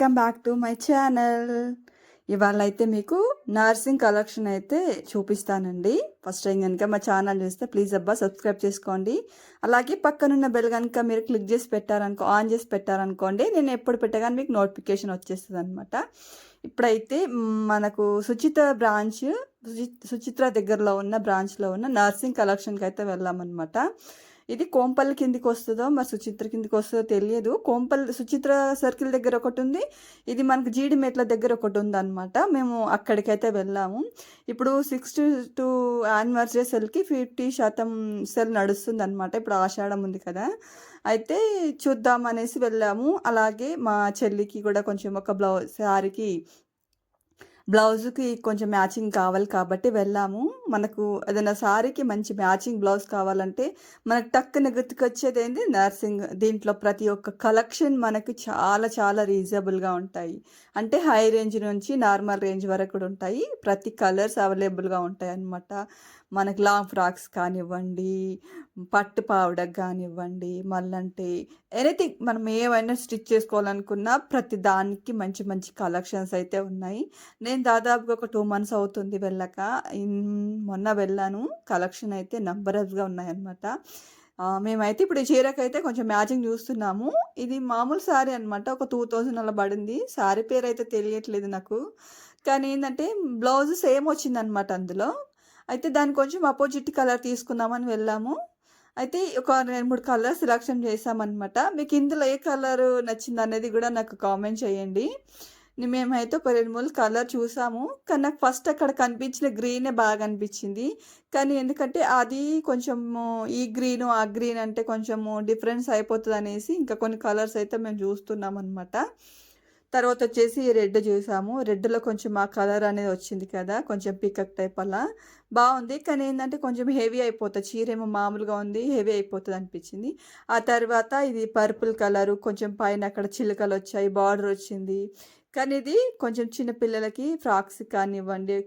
Welcome back to my channel. ఇవాళ అయితే మీకు నర్సింగ్ కలెక్షన్ అయితే చూపిస్తానండి. ఫస్ట్ టైం కనుక మా ఛానల్ చూస్తే ప్లీజ్ అబ్బా సబ్స్క్రైబ్ చేసుకోండి. అలాగే పక్కనున్న బెల్ కనుక మీరు క్లిక్ చేసి ఆన్ చేసి పెట్టారనుకోండి, నేను ఎప్పుడు పెట్టగానే మీకు నోటిఫికేషన్ వచ్చేస్తుంది అనమాట. ఇప్పుడైతే మనకు సుచిత్ర దగ్గరలో ఉన్న బ్రాంచ్లో ఉన్న నర్సింగ్ కలెక్షన్కి అయితే వెళ్ళామన్నమాట. ఇది కోంపల్లి కిందికి వస్తుందో మరి సుచిత్ర కిందికి వస్తుందో తెలియదు. సుచిత్ర సర్కిల్ దగ్గర ఒకటి ఉంది, ఇది మనకు జీడిమెట్ల దగ్గర ఒకటి ఉందన్నమాట. మేము అక్కడికైతే వెళ్ళాము. ఇప్పుడు 62 యానివర్సరీ సెల్కి 50% సెల్ నడుస్తుంది అనమాట. ఇప్పుడు ఆషాఢం ఉంది కదా, అయితే చూద్దాం అనేసి వెళ్ళాము. అలాగే మా చెల్లికి కూడా కొంచెం ఒక బ్లౌజ్కి కొంచెం మ్యాచింగ్ కావాలి కాబట్టి వెళ్ళాము. మనకు ఏదైనా సారీకి మంచి మ్యాచింగ్ బ్లౌజ్ కావాలంటే మనకు టక్కున గుర్తుకొచ్చేది ఏంది, నర్సింగ్. దీంట్లో ప్రతి ఒక్క కలెక్షన్ మనకు చాలా చాలా రీజనబుల్గా ఉంటాయి. అంటే హై రేంజ్ నుంచి నార్మల్ రేంజ్ వరకు కూడా ఉంటాయి. ప్రతి కలర్స్ అవైలబుల్గా ఉంటాయి అన్నమాట. మనకి లాంగ్ ఫ్రాక్స్ కానివ్వండి, పట్టు పావడకు కానివ్వండి, మళ్ళంటే ఎనీథింగ్ మనం ఏమైనా స్టిచ్ చేసుకోవాలనుకున్నా ప్రతి దానికి మంచి మంచి కలెక్షన్స్ అయితే ఉన్నాయి. నేను దాదాపుగా ఒక 2 months అవుతుంది వెళ్ళక. మొన్న వెళ్ళాను. కలెక్షన్ అయితే నంబరస్గా ఉన్నాయన్నమాట. మేమైతే ఇప్పుడు ఈ చీరకైతే కొంచెం మ్యాచింగ్ చూస్తున్నాము. ఇది మామూలు శారీ అనమాట. ఒక 2000 అలా పడింది. శారీ పేరు అయితే తెలియట్లేదు నాకు. కానీ ఏంటంటే బ్లౌజ్ సేమ్ వచ్చిందనమాట అందులో. అయితే దాన్ని కొంచెం అపోజిట్ కలర్ తీసుకుందామని వెళ్ళాము. అయితే ఒక 2-3 కలర్స్ సెలెక్షన్ చేసామన్నమాట. మీకు ఇందులో ఏ కలర్ నచ్చింది అనేది కూడా నాకు కామెంట్ చేయండి. మేమైతే ఒక 2-3 కలర్ చూసాము. కానీ నాకు ఫస్ట్ అక్కడ కనిపించిన గ్రీనే బాగా అనిపించింది. కానీ ఎందుకంటే అది కొంచెము ఈ గ్రీను ఆ గ్రీన్ అంటే కొంచెము డిఫరెన్స్ అయిపోతుంది అనేసి ఇంకా కొన్ని కలర్స్ అయితే మేము చూస్తున్నాం అనమాట. తర్వాత వచ్చేసి రెడ్ చూసాము. రెడ్లో కొంచెం ఆ కలర్ అనేది వచ్చింది కదా, కొంచెం పికక్ టైప్ అలా బాగుంది. కానీ ఏంటంటే కొంచెం హెవీ అయిపోతుంది. చీర ఏమో మామూలుగా ఉంది, హెవీ అయిపోతుంది అనిపించింది. ఆ తర్వాత ఇది పర్పుల్ కలరు, కొంచెం పైన అక్కడ చిలుకలు వచ్చాయి, బార్డర్ వచ్చింది. కానీ ఇది కొంచెం చిన్నపిల్లలకి ఫ్రాక్స్ కానివ్వండి,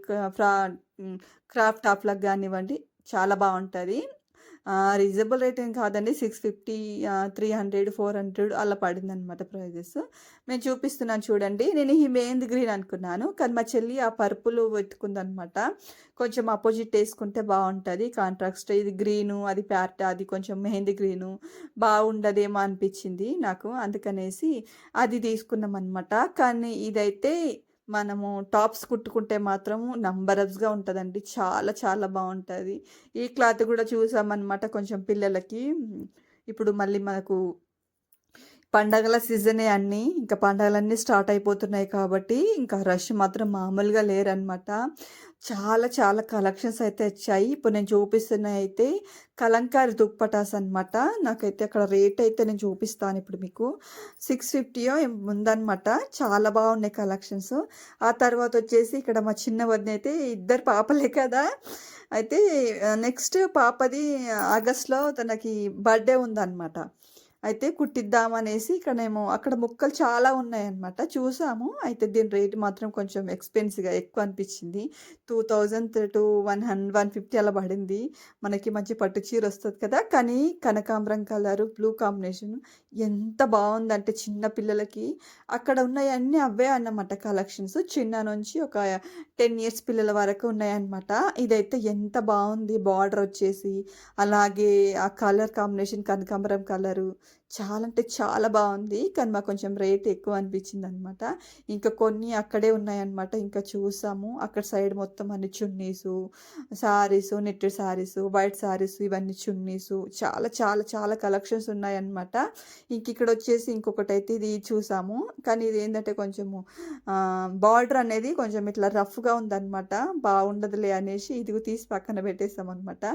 క్రాఫ్ట్ టాప్లకు కానివ్వండి చాలా బాగుంటుంది. రీజనబుల్ రేట్ ఏం కాదండి. 650, 300, 400 అలా పడిందనమాట ప్రైజెస్. నేను చూపిస్తున్నాను చూడండి. నేను ఈ మెహందీ గ్రీన్ అనుకున్నాను, కానీ మా చెల్లి ఆ పర్పుల్ వెతుకుందనమాట. కొంచెం అపోజిట్ వేసుకుంటే బాగుంటుంది కాంట్రాస్ట్. ఇది గ్రీను, అది ప్యారెట్, అది కొంచెం మెహందీ గ్రీను బాగుండదేమో అనిపించింది నాకు. అందుకనేసి అది తీసుకున్నాం అనమాట. కానీ ఇదైతే మనము టాప్స్ కుట్టుకుంటే మాత్రము నంబరస్గా ఉంటుందండి. చాలా చాలా బాగుంటుంది. ఈ క్లాత్ కూడా చూసామన్నమాట కొంచెం పిల్లలకి. ఇప్పుడు మళ్ళీ మనకు పండగల సీజనే అన్నీ, ఇంకా పండగలన్నీ స్టార్ట్ అయిపోతున్నాయి కాబట్టి ఇంకా రష్ మాత్రం మామూలుగా లేరనమాట. చాలా చాలా కలెక్షన్స్ అయితే వచ్చాయి. ఇప్పుడు నేను చూపిస్తున్నాయి అయితే కలంకారీ దుప్పటాస్ అనమాట. నాకైతే అక్కడ రేట్ అయితే నేను చూపిస్తాను ఇప్పుడు మీకు. 650 ఉందనమాట. చాలా బాగున్నాయి కలెక్షన్స్. ఆ తర్వాత వచ్చేసి ఇక్కడ మా చిన్న వదిన అయితే, ఇద్దరు పాపలే కదా, అయితే నెక్స్ట్ పాపది ఆగస్ట్లో తనకి బర్త్డే ఉందన్నమాట. అయితే కుట్టిద్దామనేసి ఇక్కడేమో అక్కడ ముక్కలు చాలా ఉన్నాయన్నమాట. చూసాము. అయితే దీని రేట్ మాత్రం కొంచెం ఎక్కువ అనిపించింది. 2000 టు 150 అలా పడింది. మనకి మంచి పట్టు చీర వస్తుంది కదా, కానీ కనకాంబరం కలరు బ్లూ కాంబినేషన్ ఎంత బాగుందంటే చిన్న పిల్లలకి అక్కడ ఉన్నాయన్నీ అవే అన్నమాట కలెక్షన్స్. చిన్న నుంచి ఒక 10 years పిల్లల వరకు ఉన్నాయన్నమాట. ఇదైతే ఎంత బాగుంది, బార్డర్ వచ్చేసి అలాగే ఆ కలర్ కాంబినేషన్ కనకాంబరం కలరు చాలా అంటే చాలా బాగుంది. కానీ మాకు కొంచెం రేట్ ఎక్కువ అనిపించింది అనమాట. ఇంకా కొన్ని అక్కడే ఉన్నాయన్నమాట. ఇంకా చూసాము. అక్కడ సైడ్ మొత్తం అన్ని చున్నీసు, శారీసు, నెట్టెడ్ శారీసు, వైట్ శారీసు, ఇవన్నీ చున్నీసు చాలా చాలా చాలా కలెక్షన్స్ ఉన్నాయన్నమాట. ఇంక ఇక్కడ వచ్చేసి ఇంకొకటి అయితే ఇది చూసాము. కానీ ఇది ఏంటంటే కొంచెము బార్డర్ అనేది కొంచెం ఇట్లా రఫ్గా ఉందన్నమాట. బాగుండదులే అనేసి ఇది తీసి పక్కన పెట్టేస్తాం అనమాట.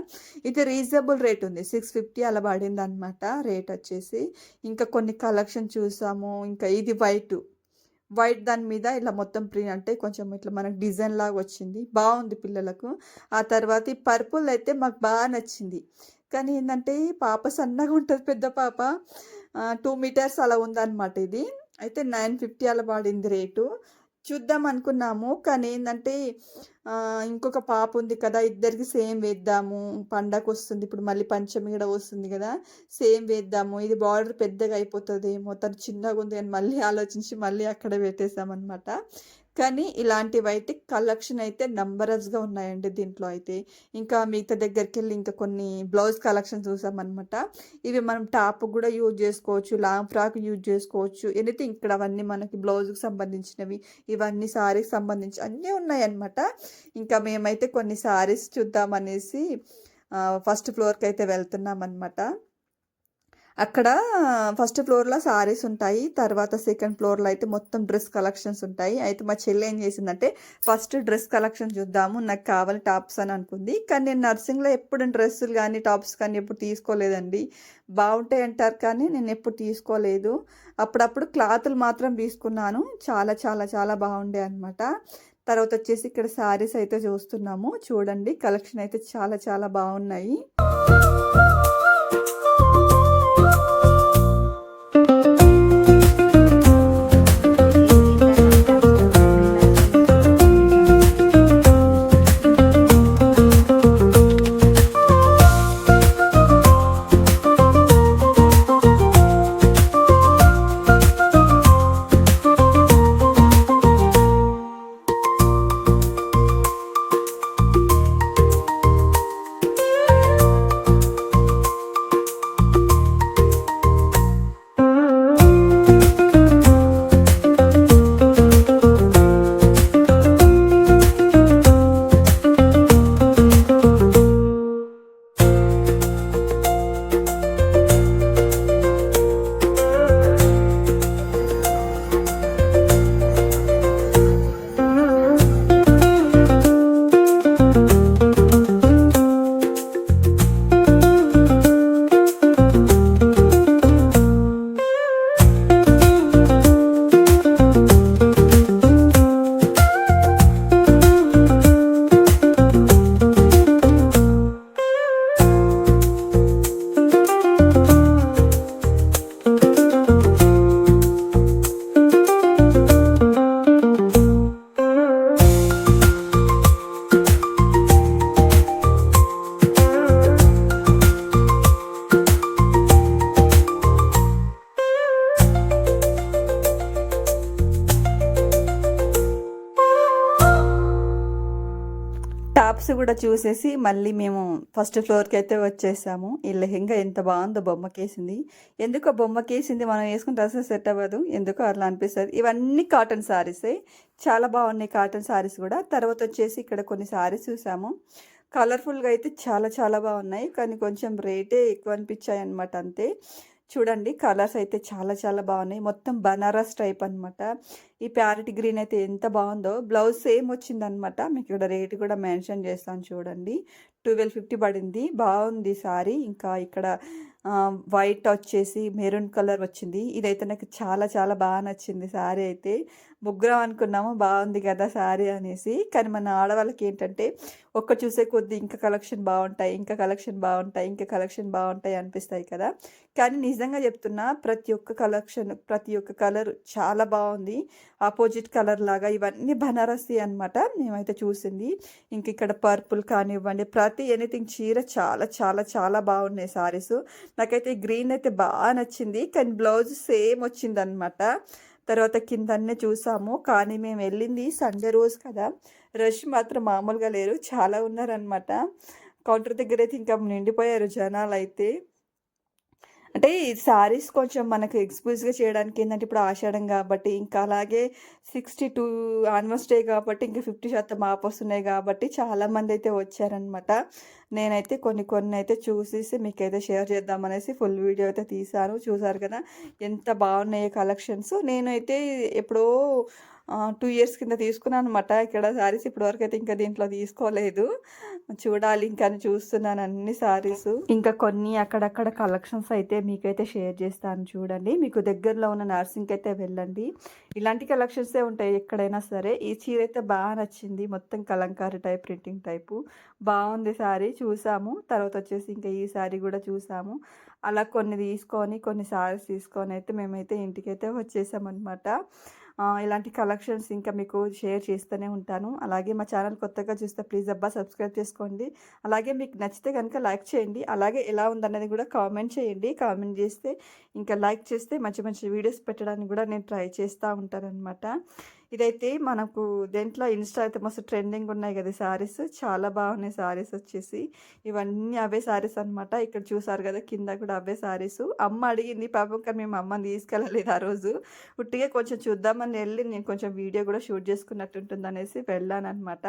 ఇది రీజనబుల్ రేట్ ఉంది. 650 అలా పడింది అనమాట రేట్ వచ్చేసి. ఇంకా కొన్ని కలెక్షన్ చూసాము. ఇంకా ఇది వైట్ దాని మీద ఇలా మొత్తం ప్రింట్ అంటే కొంచెం ఇట్లా మనకు డిజైన్ లాగా వచ్చింది, బాగుంది పిల్లలకు. ఆ తర్వాత ఈ పర్పుల్ అయితే మాకు బాగా నచ్చింది. కానీ ఏంటంటే పాప సన్నగా ఉంటుంది, పెద్ద పాప 2 meters అలా ఉందన్నమాట ఇది. అయితే 950 అలా పడింది రేటు. చూద్దాం అనుకున్నాము. కానీ ఏందంటే ఇంకొక పాప ఉంది కదా! ఇద్దరికి సేమ్ వేద్దాము. పండగొస్తుంది. ఇప్పుడు మళ్ళీ పంచమి గూడా వస్తుంది గదా! సేమ్ వేద్దాము. ఇది బార్డర్ పెద్దగా అయిపోతదేమో, తను చిన్నగుంది అని మళ్ళీ ఆలోచించి మళ్ళీ అక్కడే పెట్టేసామనమాట. కానీ ఇలాంటివైతే కలెక్షన్ అయితే నంబరస్‌గా ఉన్నాయండి దీంట్లో అయితే. ఇంకా మిగతా దగ్గరికెళ్ళి ఇంకా కొన్ని బ్లౌజ్ కలెక్షన్ చూసామనమాట. ఇవి మనం టాప్‌కి గూడా యూజ్ జేసుకోవచ్చు. లాంగ్ ఫ్రాక్ యూజ్ జేసుకోవచ్చు. ఎనీథింగ్ ఇక్కడ అవన్నీ మనకి బ్లౌజ్‌కి సంబంధించినవి, ఇవన్నీ శారీకి సంబంధించి అన్నీ ఉన్నాయన్నమాట. ఇంకా మేమైతే కొన్ని శారీస్ చూద్దామనేసి ఫస్ట్ ఫ్లోర్‌కైతే వెళ్తున్నామన్నమాట. అక్కడ ఫస్ట్ ఫ్లోర్‌లో శారీస్ ఉంటాయి. తర్వాత సెకండ్ ఫ్లోర్‌లో అయితే మొత్తం డ్రెస్ కలెక్షన్స్ ఉంటాయి. అయితే మా చెల్లి ఏం చేసిందంటే, ఫస్ట్ డ్రెస్ కలెక్షన్ చూద్దాము, నాకు కావాలి టాప్స్ అని అనుకుంది. కానీ నేను నర్సింగ్‌లో ఎప్పుడు డ్రెస్సులు కానీ, టాప్స్ కానీ ఎప్పుడు తీసుకోలేదండి. బాగుంటాయి అంటారు కానీ నేను ఎప్పుడు తీసుకోలేదు. అప్పుడప్పుడు క్లాతులు మాత్రం తీసుకున్నాను. చాలా చాలా చాలా బాగుండే అనమాట. తర్వాత వచ్చేసి ఇక్కడ శారీస్ అయితే చూస్తున్నాము. చూడండి కలెక్షన్ అయితే చాలా చాలా బాగున్నాయి. టాప్స్ కూడా చూసేసి మళ్ళీ మేము ఫస్ట్ ఫ్లోర్‌కి అయితే వచ్చేసాము. ఈ లెహెంగా ఎంత బాగుందో బొమ్మకేసింది. ఎందుకో బొమ్మకేసింది మనం వేసుకున్న డ్రెస్ సెట్ అవ్వదు. ఎందుకో అట్లా అనిపిస్తది. ఇవన్నీ కాటన్ శారీసే. చాలా బాగున్నాయి కాటన్ శారీస్ కూడా. తర్వాత వచ్చేసి ఇక్కడ కొన్ని శారీస్ చూసాము. కలర్‌ఫుల్‌గా అయితే చాలా చాలా బాగున్నాయి. కానీ కొంచెం రేటే ఎక్కువ అనిపించాయన్నమాట అంతే. చూడండి కలర్స్ అయితే చాలా చాలా బాగున్నాయి. మొత్తం బనారస్ టైప్ అనమాట. ఈ ప్యారెట్ గ్రీన్ అయితే ఎంత బాగుందో. బ్లౌజ్ సేమ్ వచ్చిందనమాట. మీకు ఇక్కడ రేట్ కూడా మెన్షన్ చేస్తాను చూడండి. 1250 పడింది. బాగుంది సారీ. ఇంకా ఇక్కడ వైట్ వచ్చేసి మెరూన్ కలర్ వచ్చింది. ఇదైతే నాకు చాలా చాలా బాగా నచ్చింది సారీ అయితే. ముగ్గురం అనుకున్నాము బాగుంది కదా సారీ అనేసి. కానీ మన ఆడవాళ్ళకి ఏంటంటే ఒక్క చూసే కొద్దీ ఇంకా కలెక్షన్ బాగుంటాయి, ఇంకా కలెక్షన్ బాగుంటాయి, ఇంకా కలెక్షన్ బాగుంటాయి అనిపిస్తాయి కదా. కానీ నిజంగా చెప్తున్నా ప్రతి ఒక్క కలెక్షన్, ప్రతి ఒక్క కలర్ చాలా బాగుంది. ఆపోజిట్ కలర్ లాగా ఇవన్నీ బనారసి అనమాట మేమైతే చూసింది. ఇంక ఇక్కడ పర్పుల్ కానివ్వండి, ప్రతి ఎనీథింగ్ చీర చాలా చాలా చాలా బాగున్నాయి సారీస్. నాకైతే గ్రీన్ అయితే బాగా నచ్చింది. కానీ బ్లౌజ్ సేమ్ వచ్చిందనమాట. తర్వాత కిందన్నే చూసాము. కానీ మేము వెళ్ళింది సండే రోజు కదా, రష్ మాత్రం మామూలుగా లేరు, చాలా ఉన్నారనమాట. కౌంటర్ దగ్గర అయితే ఇంకా నిండిపోయారు జనాలు అయితే. అంటే ఈ శారీస్ కొంచెం మనకు ఎక్స్‌క్లూజివ్‌గా చేయడానికి ఏందంటే ఇప్పుడు ఆషాఢం కాబట్టి, ఇంకా అలాగే 62 యానివర్స్ డే కాబట్టి ఇంకా 50% ఆఫ్ వస్తున్నాయి కాబట్టి చాలామందైతే వచ్చారనమాట. నేనైతే కొన్ని కొన్నైతే చూసేసి మీకైతే షేర్ చేద్దామనేసి ఫుల్ వీడియో అయితే తీశాను. చూసారు కదా ఎంత బాగున్నాయో కలెక్షన్స్. నేనైతే ఎప్పుడో 2 ఇయర్స్ కింద తీసుకున్నాననమాట ఇక్కడ శారీస్. ఇప్పటివరకు అయితే ఇంకా దీంట్లో తీసుకోలేదు. చూడాలి ఇంకా అని చూస్తున్నాను అన్ని శారీస్. ఇంకా కొన్ని అక్కడక్కడ కలెక్షన్స్ అయితే మీకైతే షేర్ చేస్తాను చూడండి. మీకు దగ్గరలో ఉన్న నర్సింగ్‌కి అయితే వెళ్ళండి. ఇలాంటి కలెక్షన్సే ఉంటాయి ఎక్కడైనా సరే. ఈ చీర అయితే బాగా నచ్చింది. మొత్తం కలంకారీ టైప్ ప్రింటింగ్ టైపు బాగుంది శారీ. చూసాము. తర్వాత వచ్చేసి ఇంకా ఈ శారీ కూడా చూసాము. అలా కొన్ని తీసుకొని కొన్ని శారీస్ తీసుకొని అయితే మేమైతే ఇంటికైతే వచ్చేసామన్నమాట. ఇలాంటి కలెక్షన్స్ ఇంకా మీకు షేర్ చేస్తూనే ఉంటాను. అలాగే మా ఛానల్ కొత్తగా చూస్తే ప్లీజ్ అబ్బా సబ్స్క్రైబ్ చేసుకోండి. అలాగే మీకు నచ్చితే గనుక లైక్ చేయండి. అలాగే ఎలా ఉందన్నది కూడా కామెంట్ చేయండి. కామెంట్ చేస్తే ఇంకా లైక్ చేస్తే మంచి మంచి వీడియోస్ పెట్టడానికి కూడా నేను ట్రై చేస్తూ ఉంటాననమాట. ఇదైతే మనకు దేంట్లో ఇన్‌స్టా అయితే మస్తు ట్రెండింగ్ ఉన్నాయి కదా! శారీస్ చాలా బాగున్నాయి శారీస్ వచ్చేసి. ఇవన్నీ అవే శారీస్ అనమాట. ఇక్కడ చూసారు కదా! కింద కూడా అవే శారీసు. అమ్మ అడిగింది పాపం, కానీ మేము అమ్మని తీసుకెళ్ళలేదు ఆ రోజు. ఉట్టిగా కొంచెం చూద్దామని ఎళ్లి నేను కొంచెం వీడియో కూడా షూట్ చేసుకున్నట్టు ఉంటుందనేసి వెళ్ళాననమాట.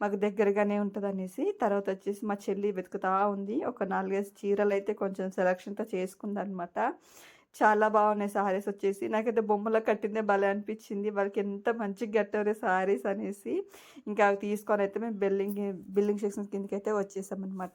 మాకు దగ్గరగానే ఉంటదనేసి. తర్వాత వచ్చేసి మా చెల్లి వెతుకుతా ఉంది. ఒక 4, 5 చీరలైతే కొంచెం సెలక్షన్‌తో చేసుకుందనమాట. చాలా బాగున్నాయి శారీస్ వచ్చేసి. నాకైతే బొమ్మలో కట్టిందే భలే అనిపించింది. వాళ్ళకి ఎంత మంచిగా కట్టారో శారీస్ అనేసి. ఇంకా అవి తీసుకొనైతే మేము బిల్లింగ్ సెక్షన్ కిందకైతే వచ్చేసామనమాట.